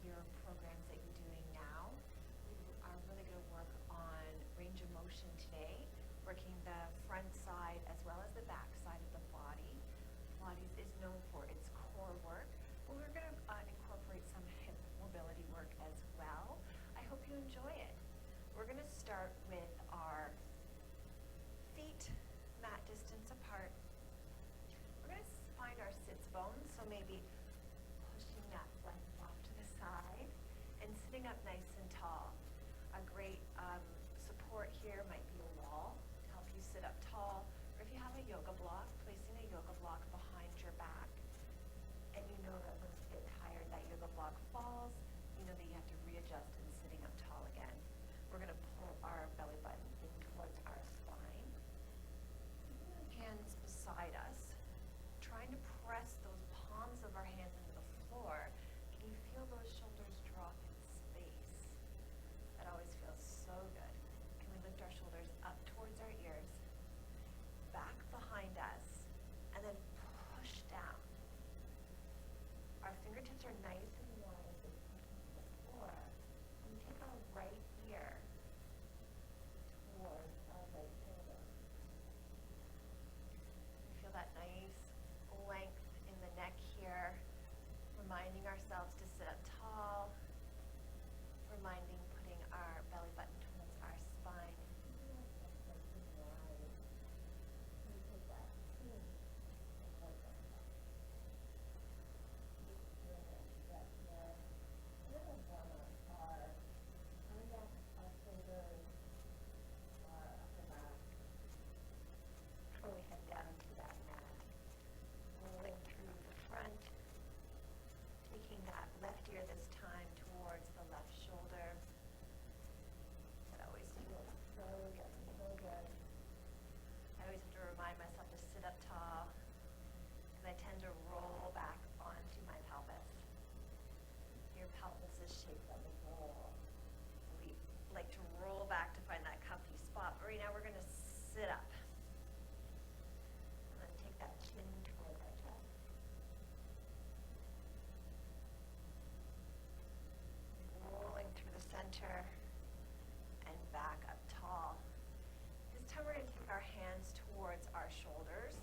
your programs that you're doing now. You are really going to work on range of motion today, working the front side as well as the back side of the body. Pilates is known for its core work, but we're going to incorporate some hip mobility work as well. I hope you enjoy it. We're going to start with our feet mat distance apart. We're going to find our sits bones, so maybe pushing that left off to the side and sitting up nice and tall. A great support here might be a wall to help you sit up tall, or if you have a yoga block, placing a yoga block behind your back, and you know that when you get tired, that yoga block falls, you know that you have to readjust and sitting up tall again. We're going to pull our belly button in towards our spine. Hands beside us, trying to press those palms of our hands into the floor. Can you feel those shoulders drop in space? That always feels so good. Can we lift our shoulders up towards our ears, back behind us, and then push down. Our fingertips are nice and wide as they push into the floor. And take our right ear towards our right shoulder. Feel that nice length in the neck here, reminding ourselves to sit up tall, reminding putting our belly button towards our spine. Before we head down to that mat, rolling through the front, taking that left ear this time towards the left shoulder. That always feels so good, so good. I always have to remind myself to sit up tall, because I tend to roll back onto my pelvis. Your pelvis is shaped like a roll. We like to roll back to find that comfy spot, but right now we're going to sit up. And then take that chin towards our chest. Rolling through the center and back up tall. This time we're going to take our hands towards our shoulders.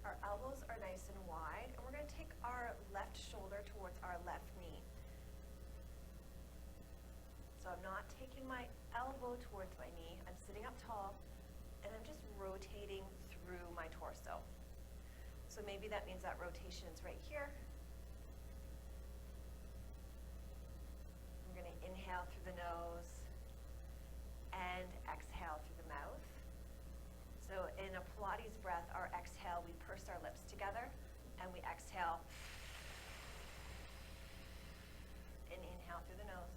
Our elbows are nice and wide, and we're going to take our left shoulder towards our left knee. So I'm not taking my elbow towards my knee. I'm sitting up tall, and I'm just rotating through my torso. So maybe that means that rotation is right here. I'm going to inhale through the nose and exhale through the mouth. So in a Pilates breath, our exhale, we purse our lips together, and we exhale and inhale through the nose.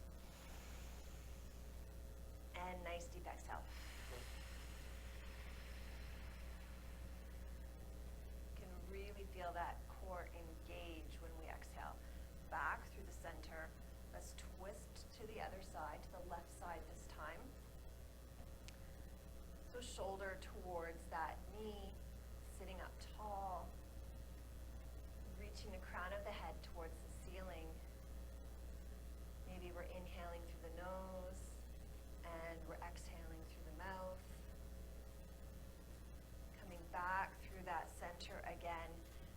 And nice deep exhale. You can really feel that core engage when we exhale. Back through the center. Let's twist to the other side, to the left side this time. So shoulder towards that knee, sitting up tall, reaching the crown of the head towards the ceiling. Maybe we're inhaling through the nose and we're exhaling through the mouth. Coming back through that center again.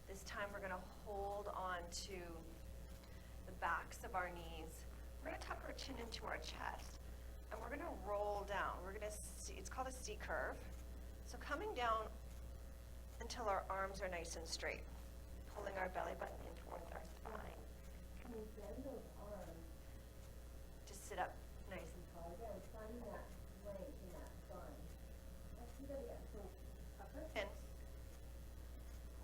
This time we're going to hold on to the backs of our knees. We're going to tuck our chin into our chest. And we're going to roll down. We're going to see, it's called a C curve. So coming down until our arms are nice and straight. Pulling our belly button in towards our spine. Can we bend those arms to sit up nice and tall? Again, finding that length in that spine. Let's do that again. So up and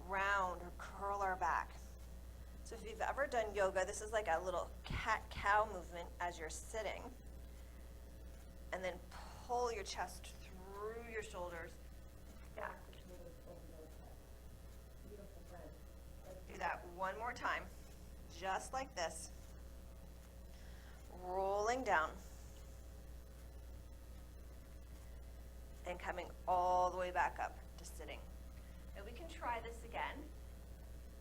round or curl our back. So if you've ever done yoga, this is like a little cat-cow movement as you're sitting. And then pull your chest through your shoulders, back the shoulders over your head. Beautiful, friend. Let's do that one more time, just like this. Rolling down. And coming all the way back up to sitting. And we can try this again.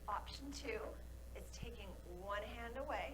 Option 2 is taking one hand away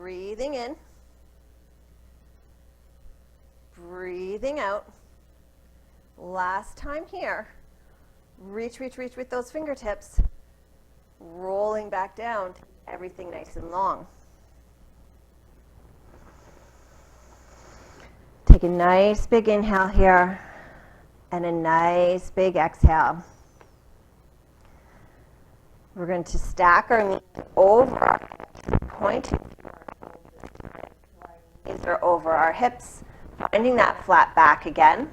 Breathing in. Breathing out. Last time here. Reach, reach, reach with those fingertips. Rolling back down to keep everything nice and long. Take a nice big inhale here and a nice big exhale. We're going to stack our knees over our hips, pointing knees are over our hips, finding that flat back again.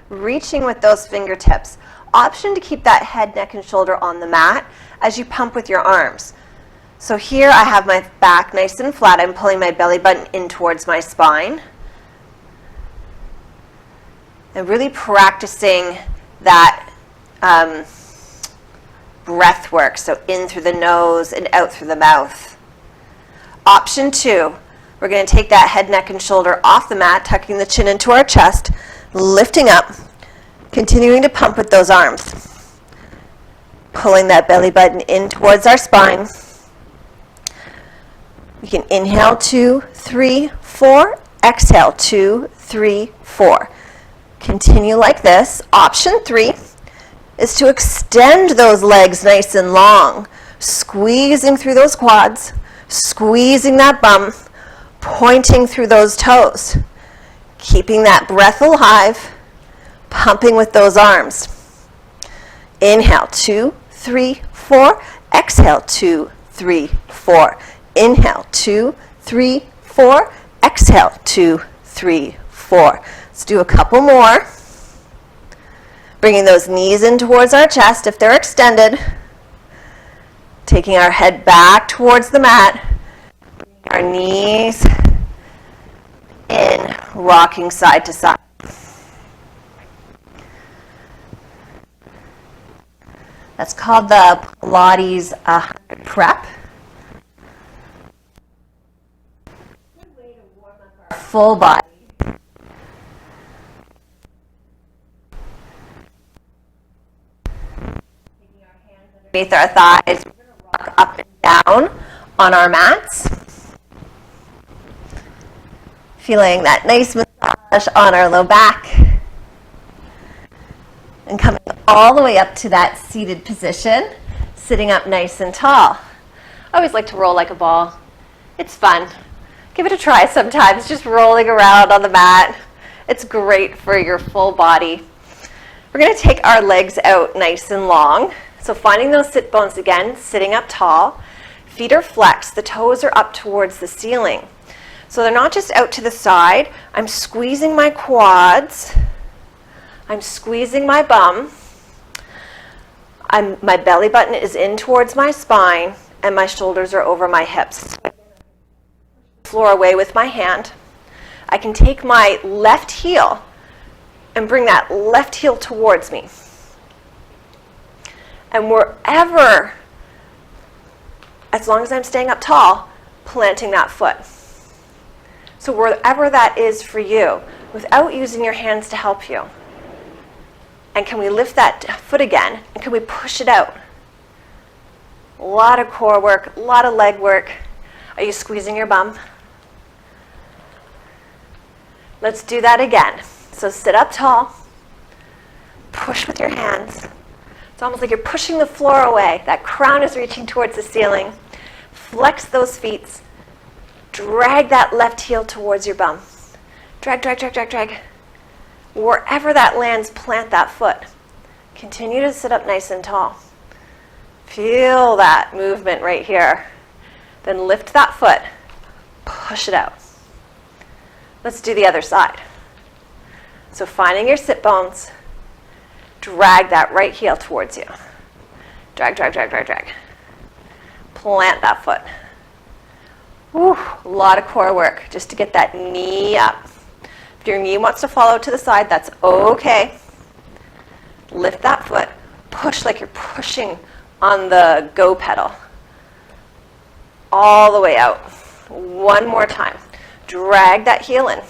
Reaching with those fingertips. Option to keep that head, neck, and shoulder on the mat as you pump with your arms. So here I have my back nice and flat. I'm pulling my belly button in towards my spine. And really practicing that breath work. So in through the nose and out through the mouth. Option 2, we're going to take that head, neck, and shoulder off the mat, tucking the chin into our chest, lifting up, continuing to pump with those arms. Pulling that belly button in towards our spine. We can inhale 2, 3, 4, exhale 2, 3, 4. Continue like this. Option 3 is to extend those legs nice and long, squeezing through those quads, squeezing that bum, pointing through those toes, keeping that breath alive, pumping with those arms. Inhale, 2, 3, 4. Exhale, 2, 3, 4. Inhale, 2, 3, 4. Exhale, 2, 3, 4. Let's do a couple more. Bringing those knees in towards our chest if they're extended. Taking our head back towards the mat. Our knees in, rocking side to side. That's called the Pilates 100 prep. Good way to warm up our full body. Taking our hands underneath our thighs, we're going to rock up and down on our mats. Feeling that nice massage on our low back. And coming all the way up to that seated position, sitting up nice and tall. I always like to roll like a ball. It's fun. Give it a try sometimes, just rolling around on the mat. It's great for your full body. We're going to take our legs out nice and long. So finding those sit bones again, sitting up tall. Feet are flexed, the toes are up towards the ceiling. So they're not just out to the side. I'm squeezing my quads. I'm squeezing my bum. My belly button is in towards my spine, and my shoulders are over my hips. Floor away with my hand. I can take my left heel and bring that left heel towards me. And wherever, as long as I'm staying up tall, planting that foot. So wherever that is for you, without using your hands to help you. And can we lift that foot again? And can we push it out? A lot of core work, a lot of leg work. Are you squeezing your bum? Let's do that again. So sit up tall. Push with your hands. It's almost like you're pushing the floor away. That crown is reaching towards the ceiling. Flex those feet. Drag that left heel towards your bum. Drag, drag, drag, drag, drag. Wherever that lands, plant that foot. Continue to sit up nice and tall. Feel that movement right here. Then lift that foot. Push it out. Let's do the other side. So finding your sit bones, drag that right heel towards you. Drag, drag, drag, drag, drag. Plant that foot. Whew, a lot of core work just to get that knee up. If your knee wants to follow to the side, that's okay. Lift that foot. Push like you're pushing on the go pedal. All the way out. One more time. Drag that heel in.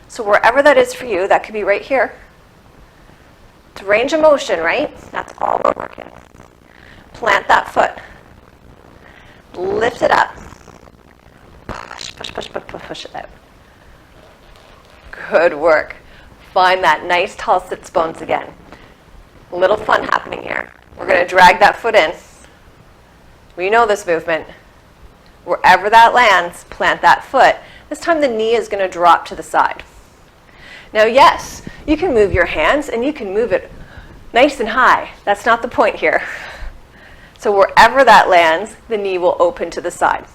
So wherever that is for you, that could be right here. It's range of motion, right? That's all we're working. Plant that foot. Lift it up. Push, push, push, push, push, push it out. Good work. Find that nice tall sits bones again. A little fun happening here. We're going to drag that foot in. We know this movement. Wherever that lands, plant that foot. This time the knee is going to drop to the side. Now yes, you can move your hands and you can move it nice and high. That's not the point here. So wherever that lands, the knee will open to the side.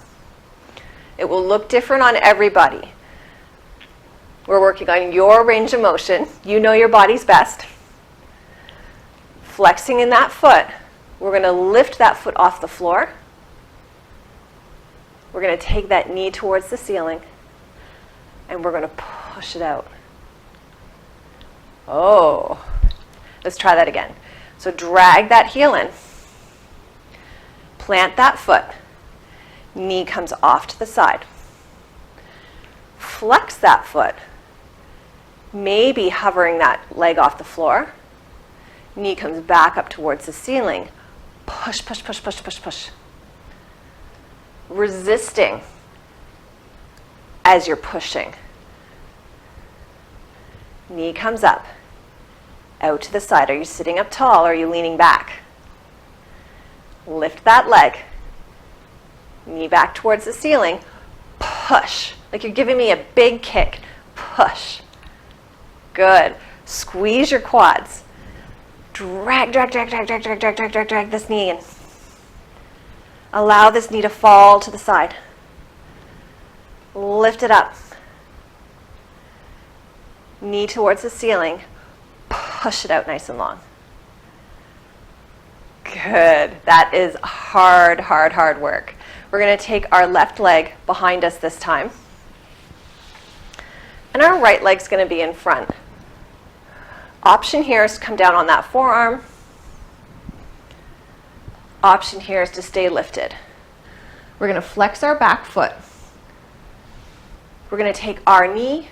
It will look different on everybody. We're working on your range of motion. You know your body's best. Flexing in that foot. We're going to lift that foot off the floor. We're going to take that knee towards the ceiling. And we're going to push it out. Oh. Let's try that again. So drag that heel in. Plant that foot. Knee comes off to the side. Flex that foot. Maybe hovering that leg off the floor. Knee comes back up towards the ceiling. Push, push, push, push, push, push. Resisting as you're pushing. Knee comes up. Out to the side. Are you sitting up tall or are you leaning back? Lift that leg. Knee back towards the ceiling. Push. Like you're giving me a big kick. Push. Good. Squeeze your quads. Drag, drag, drag, drag, drag, drag, drag, drag, drag, drag this knee in. Allow this knee to fall to the side. Lift it up. Knee towards the ceiling. Push it out nice and long. Good. That is hard, hard, hard work. We're going to take our left leg behind us this time. And our right leg's going to be in front. Option here is to come down on that forearm. Option here is to stay lifted. We're going to flex our back foot. We're going to take our knee.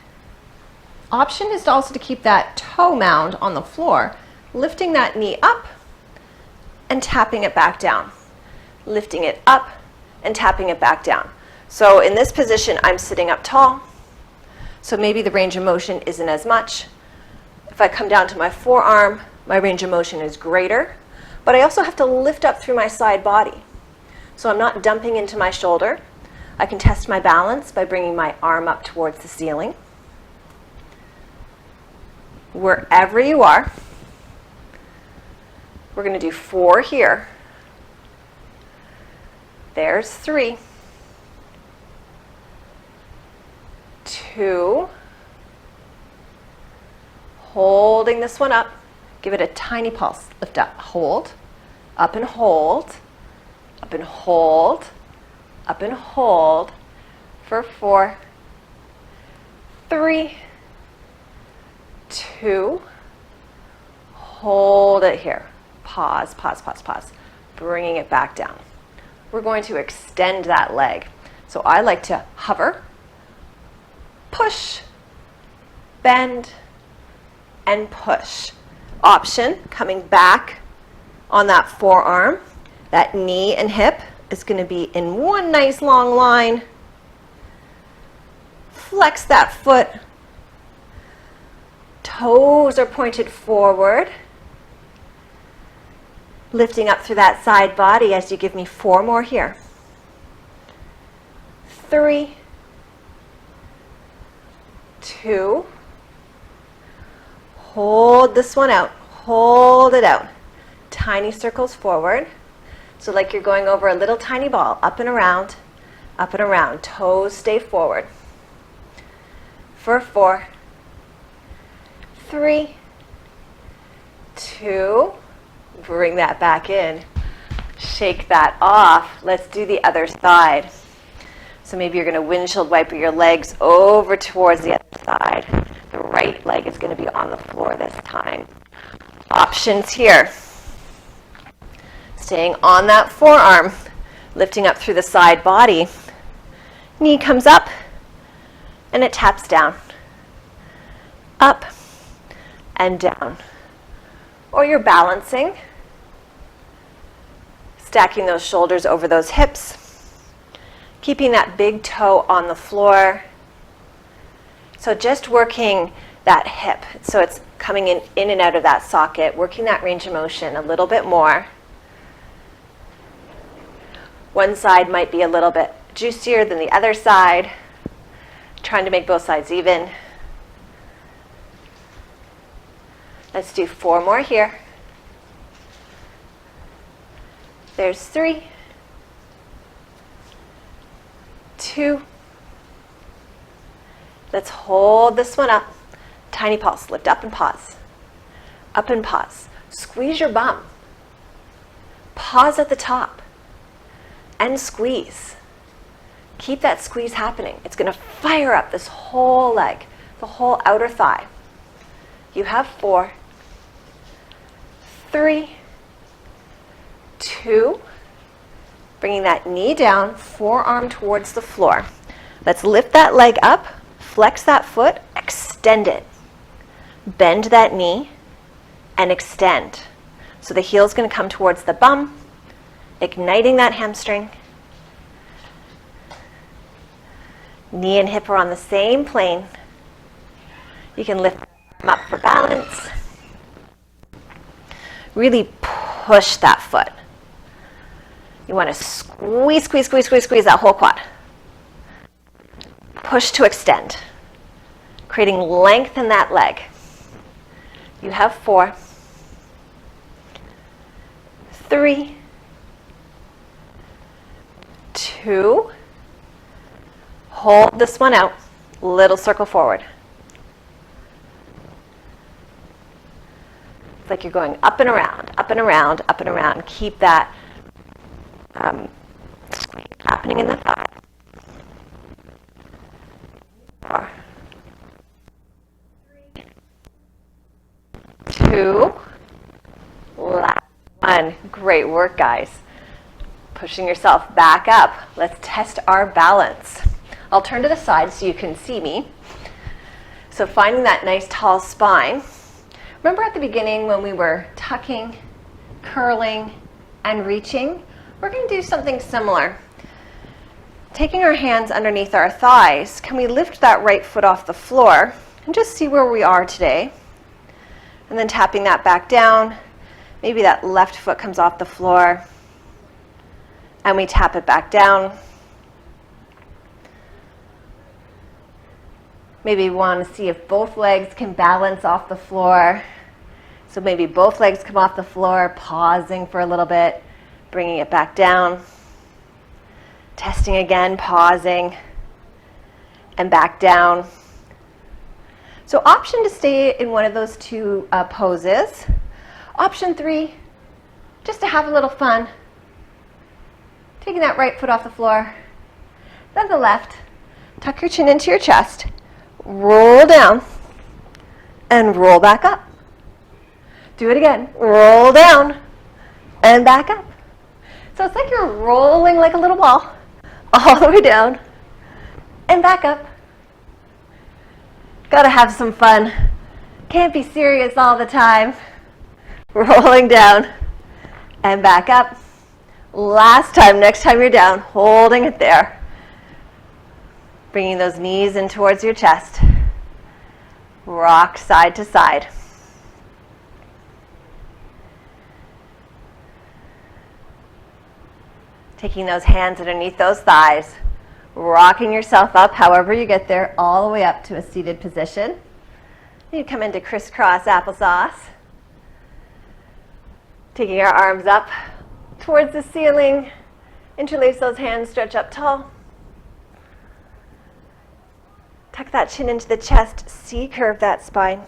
Option is also to keep that toe mound on the floor, lifting that knee up and tapping it back down. Lifting it up and tapping it back down. So in this position, I'm sitting up tall. So maybe the range of motion isn't as much. If I come down to my forearm, my range of motion is greater. But I also have to lift up through my side body. So I'm not dumping into my shoulder. I can test my balance by bringing my arm up towards the ceiling. Wherever you are, we're going to do 4 here. There's 3. 2. Holding this one up. Give it a tiny pulse. Lift up. Hold. Up and hold. Up and hold. Up and hold. For 4. 3. 2. Hold it here. Pause, pause, pause, pause. Bringing it back down. We're going to extend that leg. So I like to hover, push, bend, and push. Option, coming back on that forearm. That knee and hip is going to be in one nice long line. Flex that foot. Toes are pointed forward. Lifting up through that side body as you give me 4 more here. 3. 2. Hold this one out. Hold it out. Tiny circles forward. So like you're going over a little tiny ball. Up and around. Up and around. Toes stay forward. For 4. 3. 2. Bring that back in. Shake that off. Let's do the other side. So maybe you're going to windshield wiper your legs over towards the other side. The right leg is going to be on the floor this time. Options here. Staying on that forearm, lifting up through the side body. Knee comes up and it taps down. Up and down. Or you're balancing, stacking those shoulders over those hips. Keeping that big toe on the floor. So just working that hip. So it's coming in and out of that socket, working that range of motion a little bit more. One side might be a little bit juicier than the other side. Trying to make both sides even. Let's do 4 more here. There's 3, 2. Let's hold this one up. Tiny pulse. Lift up and pause. Up and pause. Squeeze your bum. Pause at the top. And squeeze. Keep that squeeze happening. It's going to fire up this whole leg, the whole outer thigh. You have 4, 3, 2. Bringing that knee down, forearm towards the floor. Let's lift that leg up, flex that foot, extend it. Bend that knee and extend. So the heel's going to come towards the bum, igniting that hamstring. Knee and hip are on the same plane. You can lift them up for balance. Really push that foot. You want to squeeze, squeeze, squeeze, squeeze, squeeze that whole quad. Push to extend, creating length in that leg. You have 4, 3, 2. Hold this one out. Little circle forward. It's like you're going up and around, up and around, up and around. Keep that squeeze happening in the thigh. 4, 3, 2. Last one. Great work, guys. Pushing yourself back up. Let's test our balance. I'll turn to the side so you can see me. So finding that nice tall spine. Remember at the beginning when we were tucking, curling, and reaching? We're going to do something similar. Taking our hands underneath our thighs, can we lift that right foot off the floor and just see where we are today? And then tapping that back down. Maybe that left foot comes off the floor and we tap it back down. Maybe we want to see if both legs can balance off the floor. So maybe both legs come off the floor, pausing for a little bit, bringing it back down. Testing again, pausing, and back down. So option to stay in one of those two poses. Option 3, just to have a little fun. Taking that right foot off the floor, then the left. Tuck your chin into your chest. Roll down and roll back up. Do it again. Roll down and back up. So it's like you're rolling like a little ball all the way down and back up. Gotta have some fun. Can't be serious all the time. Rolling down and back up. Last time, next time you're down, holding it there. Bringing those knees in towards your chest. Rock side to side. Taking those hands underneath those thighs. Rocking yourself up however you get there, all the way up to a seated position. You come into crisscross applesauce. Taking our arms up towards the ceiling. Interlace those hands, stretch up tall. Tuck that chin into the chest, C-curve that spine.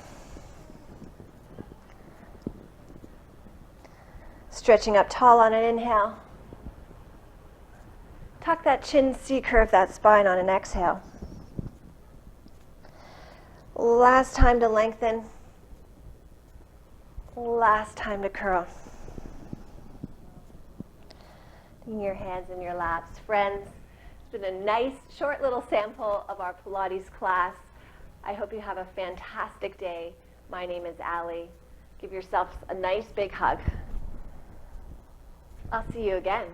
Stretching up tall on an inhale. Tuck that chin, C-curve that spine on an exhale. Last time to lengthen. Last time to curl. Taking your hands in your laps. Friends, it's been a nice, short little sample of our Pilates class. I hope you have a fantastic day. My name is Allie. Give yourself a nice big hug. I'll see you again.